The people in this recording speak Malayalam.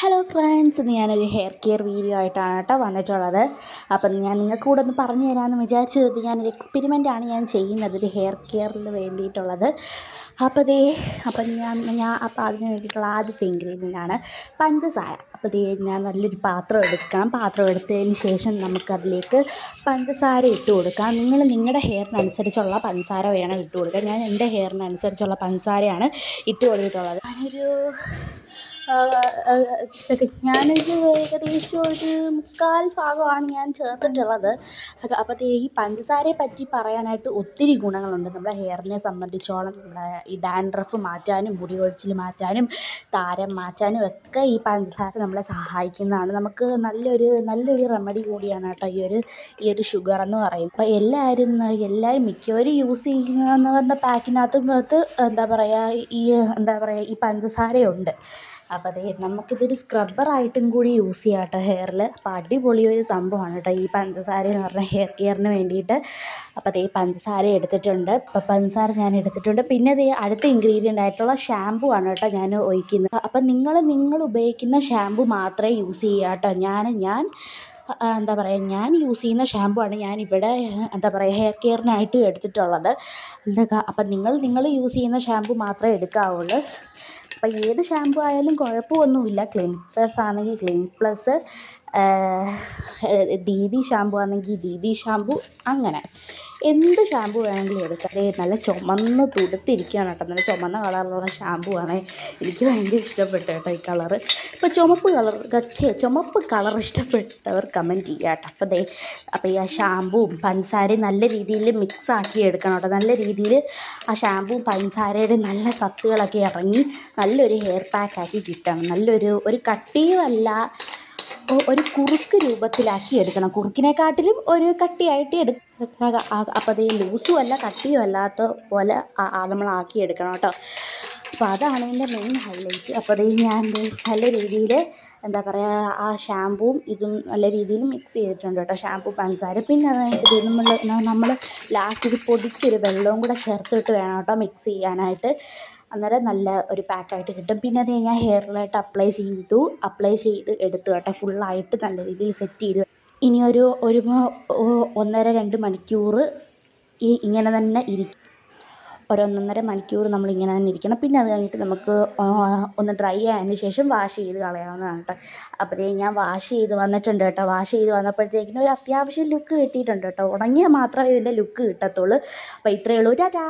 ഹലോ ഫ്രണ്ട്സ്, ഇന്ന് ഞാനൊരു ഹെയർ കെയർ വീഡിയോ ആയിട്ടാണ് കേട്ടോ വന്നിട്ടുള്ളത്. അപ്പം ഞാൻ നിങ്ങൾക്ക് കൂടെ ഒന്ന് പറഞ്ഞു തരാമെന്ന് വിചാരിച്ചത് ഞാനൊരു എക്സ്പെരിമെൻ്റാണ് ഞാൻ ചെയ്യുന്നത്, ഒരു ഹെയർ കെയറിന് വേണ്ടിയിട്ടുള്ളത്. അപ്പം അതിന് വേണ്ടിയിട്ടുള്ള ആദ്യത്തെ ഇൻഗ്രീഡിയൻ്റാണ് പഞ്ചസാര. ഞാൻ നല്ലൊരു പാത്രം എടുക്കണം. പാത്രം എടുത്തതിന് ശേഷം നമുക്കതിലേക്ക് പഞ്ചസാര ഇട്ട് കൊടുക്കാം. നിങ്ങൾ നിങ്ങളുടെ ഹെയറിനനുസരിച്ചുള്ള പഞ്ചസാര വേണം ഇട്ട് കൊടുക്കാൻ. ഞാൻ എൻ്റെ ഹെയറിനനുസരിച്ചുള്ള പഞ്ചസാരയാണ് ഇട്ട് കൊടുത്തിട്ടുള്ളത്. ഞാനൊരു ഏകദേശം ഒരു 3/4 ഭാഗമാണ് ഞാൻ ചേർത്തിട്ടുള്ളത്. ഈ പഞ്ചസാരയെ പറ്റി പറയാനായിട്ട് ഒത്തിരി ഗുണങ്ങളുണ്ട് നമ്മുടെ ഹെയറിനെ സംബന്ധിച്ചോളം. നമ്മുടെ ഈ ഡാൻഡ്രഫ് മാറ്റാനും മുടി കൊഴിച്ചിൽ മാറ്റാനും താരൻ മാറ്റാനും ഒക്കെ ഈ പഞ്ചസാര നമ്മളെ സഹായിക്കുന്നതാണ്. നമുക്ക് നല്ലൊരു റെമഡി കൂടിയാണ് കേട്ടോ ഈ ഒരു ഷുഗർ എന്ന് പറയും. അപ്പോൾ എല്ലാവരും മിക്കവരും യൂസ് ചെയ്യുന്നതെന്ന് പറഞ്ഞ പാക്കിനകത്ത് ഈ പഞ്ചസാരയുണ്ട്. അപ്പോൾ നമുക്കിതൊരു സ്ക്രബ്ബറായിട്ടും കൂടി യൂസ് ചെയ്യാം കേട്ടോ ഹെയറിൽ. അപ്പോൾ അടിപൊളി ഒരു സംഭവമാണ് കേട്ടോ ഈ പഞ്ചസാര എന്ന് പറഞ്ഞാൽ ഹെയർ കെയറിന് വേണ്ടിയിട്ട്. അപ്പോൾ പഞ്ചസാര എടുത്തിട്ടുണ്ട്. പഞ്ചസാര ഞാൻ എടുത്തിട്ടുണ്ട്. പിന്നെ അടുത്ത ഇൻഗ്രീഡിയൻ്റ് ആയിട്ടുള്ള ഷാമ്പു ആണ് കേട്ടോ ഞാൻ ഒഴിക്കുന്നത്. അപ്പം നിങ്ങൾ ഉപയോഗിക്കുന്ന ഷാമ്പു മാത്രമേ യൂസ് ചെയ്യുക കേട്ടോ. ഞാൻ യൂസ് ചെയ്യുന്ന ഷാമ്പു ആണ് ഞാനിവിടെ ഹെയർ കെയറിനായിട്ട് എടുത്തിട്ടുള്ളത്. അപ്പം നിങ്ങൾ യൂസ് ചെയ്യുന്ന ഷാമ്പു മാത്രമേ എടുക്കാവുള്ളൂ. അപ്പോൾ ഏത് ഷാമ്പു ആയാലും കുഴപ്പമൊന്നുമില്ല. ക്ലിനിക് പ്ലസ് ആണെങ്കിൽ ക്ലിനിക് പ്ലസ്, ദീദി ഷാമ്പു ആണെങ്കിൽ ദീദി ഷാമ്പു, അങ്ങനെ എന്ത് ഷാമ്പു വേണമെങ്കിലും എടുക്കാം. നല്ല ചുമന്ന് തുടുത്തിരിക്കുകയാണ് കേട്ടോ. നല്ല ചുമന്ന കളറിലുള്ള ഷാമ്പു ആണ്. എനിക്ക് ഭയങ്കര ഇഷ്ടപ്പെട്ടു കേട്ടോ ഈ കളറ്. ഇപ്പോൾ ചുമപ്പ് കളർ ഇഷ്ടപ്പെട്ടവർ കമൻറ്റ് ചെയ്യുക കേട്ടോ. അപ്പോൾ ഈ ഷാമ്പുവും പഞ്ചസാരയും നല്ല രീതിയിൽ മിക്സ് ആക്കി എടുക്കണം കേട്ടോ. നല്ല രീതിയിൽ ആ ഷാമ്പുവും പഞ്ചസാരയുടെ നല്ല സത്തുകളൊക്കെ ഇറങ്ങി നല്ലൊരു ഹെയർ പാക്കാക്കി കിട്ടണം. ഒരു കട്ടിയുമല്ല, ഒരു കുറുക്ക് രൂപത്തിലാക്കി എടുക്കണം. കുറുക്കിനെക്കാട്ടിലും ഒരു കട്ടിയായിട്ട് അപ്പോൾ ലൂസും അല്ല കട്ടിയും അല്ലാത്ത പോലെ നമ്മളാക്കി എടുക്കണം കേട്ടോ. അപ്പോൾ അതാണ് ഇതിൻ്റെ മെയിൻ ഹൈലൈറ്റ്. അപ്പോൾ ഞാൻ നല്ല രീതിയിൽ ആ ഷാമ്പുവും ഇതും നല്ല രീതിയിൽ മിക്സ് ചെയ്തിട്ടുണ്ട് കേട്ടോ, ഷാമ്പു പഞ്ചസാര. പിന്നെ നമ്മൾ ലാസ്റ്റ് ഒരു പൊടിച്ചൊരു വെള്ളവും കൂടെ ചേർത്തിട്ട് വേണം കേട്ടോ മിക്സ് ചെയ്യാനായിട്ട്. അന്നേരം നല്ല ഒരു പാക്കായിട്ട് കിട്ടും. പിന്നെ ഞാൻ ഹെയറിലായിട്ട് അപ്ലൈ ചെയ്ത് എടുത്തു കേട്ടോ. ഫുള്ളായിട്ട് നല്ല രീതിയിൽ സെറ്റ് ചെയ്തു. ഇനി ഒരു 1.5-2 മണിക്കൂർ ഇങ്ങനെ തന്നെ ഇരിക്കും. 1-1.5 മണിക്കൂർ നമ്മളിങ്ങനെ തന്നെ ഇരിക്കണം. പിന്നെ അത് കഴിഞ്ഞിട്ട് നമുക്ക് ഒന്ന് ഡ്രൈ ആയതിന് ശേഷം വാഷ് ചെയ്ത് കളയാവുന്നതാണ് കേട്ടോ. അപ്പോൾ ഞാൻ വാഷ് ചെയ്ത് വന്നിട്ടുണ്ട് കേട്ടോ. വാഷ് ചെയ്ത് വന്നപ്പോഴത്തേക്കിനും ഒരു അത്യാവശ്യം ലുക്ക് കിട്ടിയിട്ടുണ്ട് കേട്ടോ. ഉണങ്ങിയാൽ മാത്രമേ ഇതിൻ്റെ ലുക്ക് കിട്ടത്തുള്ളൂ. അപ്പോൾ ഇത്രയേ ഉള്ളൂ. ടാറ്റാ.